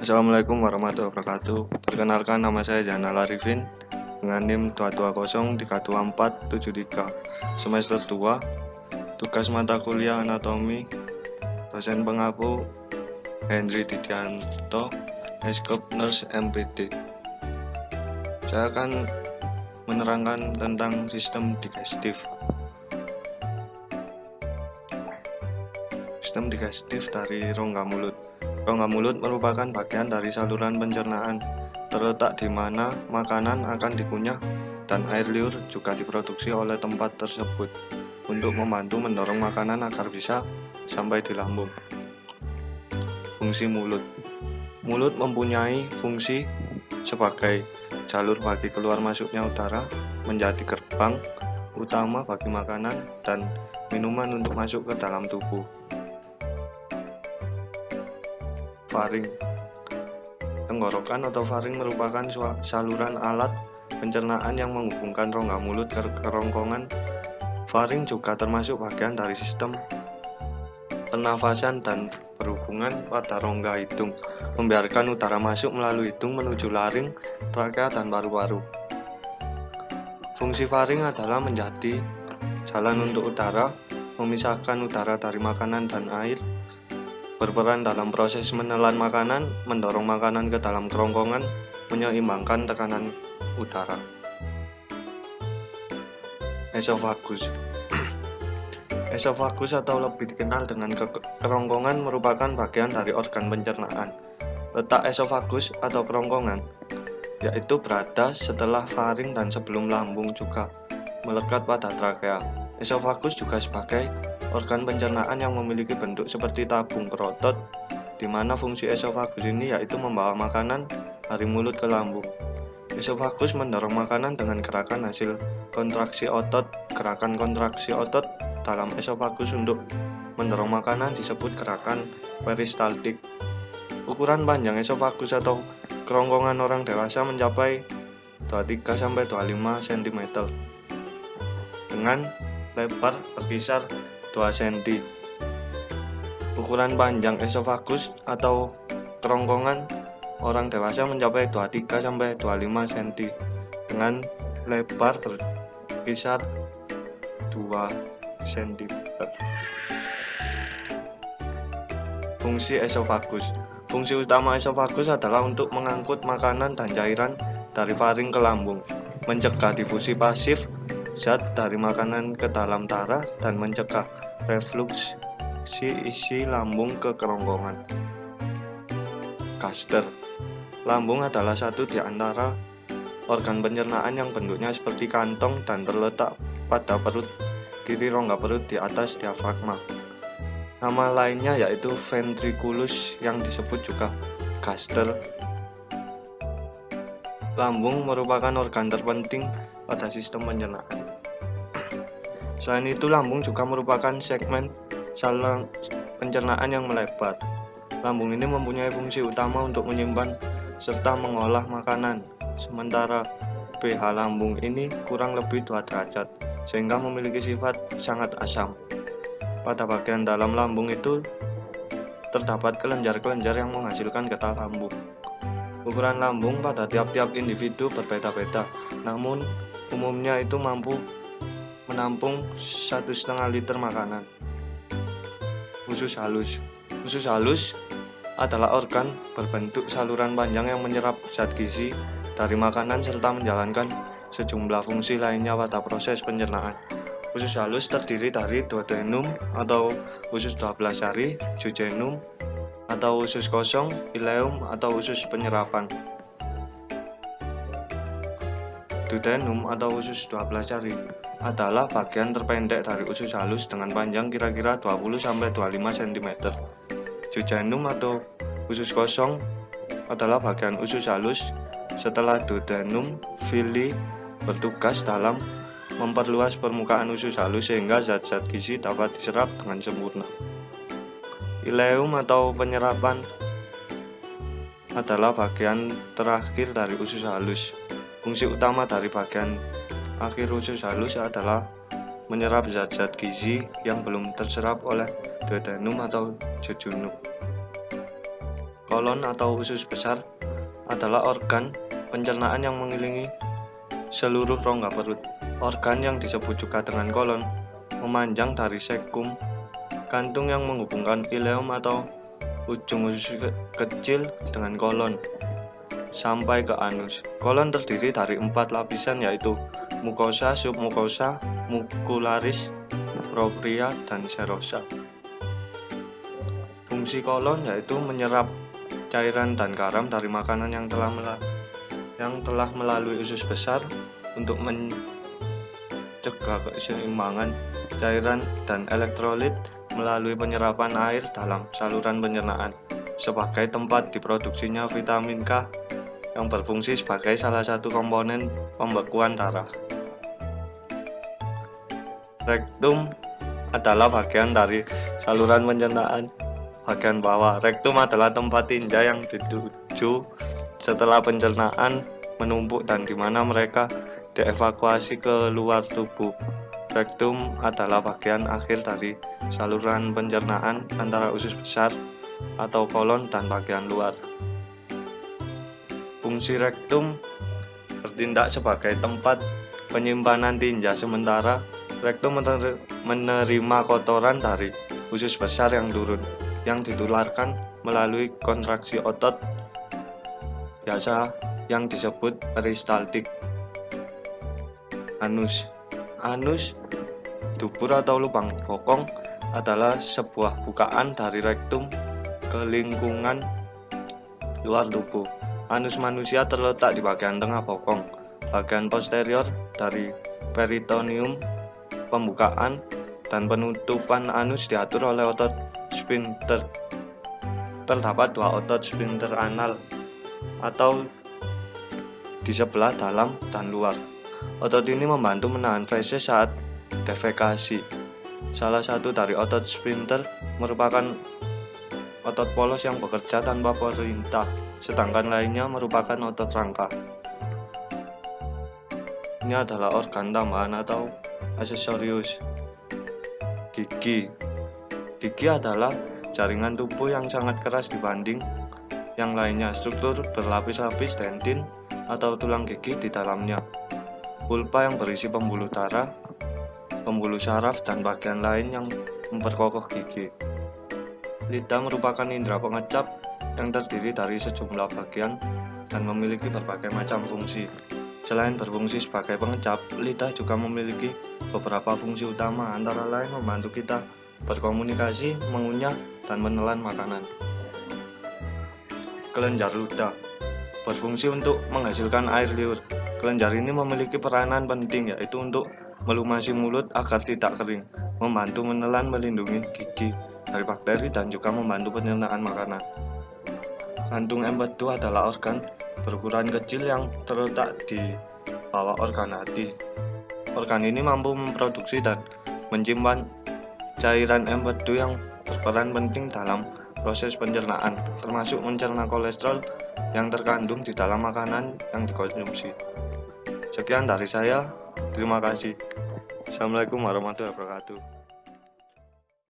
Assalamualaikum warahmatullahi wabarakatuh. Perkenalkan, nama saya Zainal Arifin dengan NIM 2203243 semester 2, tugas mata kuliah anatomi, dosen pengapu Henry Didianto, Eskop Nurse MPD. Saya akan menerangkan tentang sistem digestif. Sistem digestif dari rongga mulut. Rongga mulut merupakan bagian dari saluran pencernaan, terletak di mana makanan akan dikunyah dan air liur juga diproduksi oleh tempat tersebut untuk membantu mendorong makanan agar bisa sampai di lambung. Fungsi mulut. Mulut mempunyai fungsi sebagai jalur bagi keluar masuknya udara, menjadi gerbang utama bagi makanan dan minuman untuk masuk ke dalam tubuh. Faring. Tenggorokan atau faring merupakan saluran alat pencernaan yang menghubungkan rongga mulut ke kerongkongan. Faring juga termasuk bagian dari sistem pernafasan dan berhubungan pada rongga hidung, membiarkan udara masuk melalui hidung menuju laring, trakea, dan paru-paru. Fungsi faring adalah menjadi jalan untuk udara, memisahkan udara dari makanan dan air, berperan dalam proses menelan makanan, mendorong makanan ke dalam kerongkongan, menyeimbangkan tekanan udara. Esofagus. Esofagus atau lebih dikenal dengan kerongkongan merupakan bagian dari organ pencernaan. Letak esofagus atau kerongkongan yaitu berada setelah faring dan sebelum lambung, juga melekat pada trakea. Esofagus juga sebagai organ pencernaan yang memiliki bentuk seperti tabung berotot, di mana fungsi esofagus ini yaitu membawa makanan dari mulut ke lambung. Esofagus mendorong makanan dengan gerakan hasil kontraksi otot. Gerakan kontraksi otot dalam esofagus untuk mendorong makanan disebut gerakan peristaltik. Ukuran panjang esofagus atau kerongkongan orang dewasa mencapai 23-25 cm dengan lebar berkisar 2 cm. Ukuran panjang esofagus atau kerongkongan orang dewasa mencapai 23-25 cm dengan lebar berkisar 2 cm. Fungsi esofagus. Fungsi utama esofagus adalah untuk mengangkut makanan dan cairan dari faring ke lambung, mencegah difusi pasif zat dari makanan ke dalam darah, dan mencegah refluksi isi lambung ke kerongkongan. Gaster. Lambung adalah satu di antara organ pencernaan yang bentuknya seperti kantong dan terletak pada perut kiri rongga perut di atas diafragma. Nama lainnya yaitu ventriculus yang disebut juga gaster. Lambung merupakan organ terpenting pada sistem pencernaan. Selain itu, lambung juga merupakan segmen saluran pencernaan yang melebar. Lambung ini mempunyai fungsi utama untuk menyimpan serta mengolah makanan, sementara pH lambung ini kurang lebih 2 derajat, sehingga memiliki sifat sangat asam. Pada bagian dalam lambung itu terdapat kelenjar-kelenjar yang menghasilkan getah lambung. Ukuran lambung pada tiap-tiap individu berbeda-beda, namun umumnya itu mampu menampung 1,5 liter makanan. Usus halus. Usus halus adalah organ berbentuk saluran panjang yang menyerap zat gizi dari makanan serta menjalankan sejumlah fungsi lainnya pada proses pencernaan. Usus halus terdiri dari duodenum atau usus 12 jari, jejunum atau usus kosong, ileum atau usus penyerapan. Duodenum atau usus 12 jari adalah bagian terpendek dari usus halus dengan panjang kira-kira 20-25 cm. Jejunum atau usus kosong adalah bagian usus halus setelah duodenum. Villi bertugas dalam memperluas permukaan usus halus sehingga zat-zat gizi dapat diserap dengan sempurna. Ileum atau penyerapan adalah bagian terakhir dari usus halus. Fungsi utama dari bagian akhir usus halus adalah menyerap zat-zat gizi yang belum terserap oleh duodenum atau jejunum. Kolon atau usus besar adalah organ pencernaan yang mengelilingi seluruh rongga perut. Organ yang disebut juga dengan kolon memanjang dari cecum, kantung yang menghubungkan ileum atau ujung usus kecil dengan kolon sampai ke anus. Kolon terdiri dari 4 lapisan, yaitu mukosa, submukosa, mukularis, propria, dan serosa. Fungsi kolon yaitu menyerap cairan dan garam dari makanan yang telah melalui usus besar untuk mencegah keseimbangan cairan dan elektrolit melalui penyerapan air dalam saluran pencernaan, sebagai tempat diproduksinya vitamin K yang berfungsi sebagai salah satu komponen pembekuan darah. Rektum adalah bagian dari saluran pencernaan bagian bawah. Rektum adalah tempat tinja yang dituju setelah pencernaan menumpuk dan di mana mereka dievakuasi ke luar tubuh. Rektum adalah bagian akhir dari saluran pencernaan antara usus besar atau kolon dan bagian luar. Fungsi rektum bertindak sebagai tempat penyimpanan tinja, sementara rektum menerima kotoran dari usus besar yang turun, yang ditularkan melalui kontraksi otot biasa yang disebut peristaltik. Anus, dubur atau lubang bokong, adalah sebuah bukaan dari rektum ke lingkungan luar tubuh. Anus manusia terletak di bagian tengah bokong. Bagian posterior dari peritoneum, pembukaan dan penutupan anus diatur oleh otot sphincter. Terdapat 2 otot sphincter anal atau di sebelah dalam dan luar. Otot ini membantu menahan feses saat defekasi. Salah satu dari otot sphincter merupakan otot polos yang bekerja tanpa perintah, sedangkan lainnya merupakan otot rangka. Ini adalah organ tambahan atau aksesorius. Gigi adalah jaringan tubuh yang sangat keras dibanding yang lainnya. Struktur berlapis-lapis dentin atau tulang gigi di dalamnya. Pulpa yang berisi pembuluh darah, pembuluh saraf, dan bagian lain yang memperkokoh gigi. Lidah merupakan indera pengecap yang terdiri dari sejumlah bagian dan memiliki berbagai macam fungsi. Selain berfungsi sebagai pengecap, lidah juga memiliki beberapa fungsi utama, antara lain membantu kita berkomunikasi, mengunyah, dan menelan makanan. Kelenjar ludah berfungsi untuk menghasilkan air liur. Kelenjar ini memiliki peranan penting, yaitu untuk melumasi mulut agar tidak kering, membantu menelan, melindungi gigi dari bakteri, dan juga membantu pencernaan makanan. Kantung empedu adalah organ berukuran kecil yang terletak di bawah organ hati. Organ ini mampu memproduksi dan menyimpan cairan empedu yang berperan penting dalam proses pencernaan, termasuk mencerna kolesterol yang terkandung di dalam makanan yang dikonsumsi. Sekian dari saya, terima kasih. Assalamualaikum warahmatullahi wabarakatuh.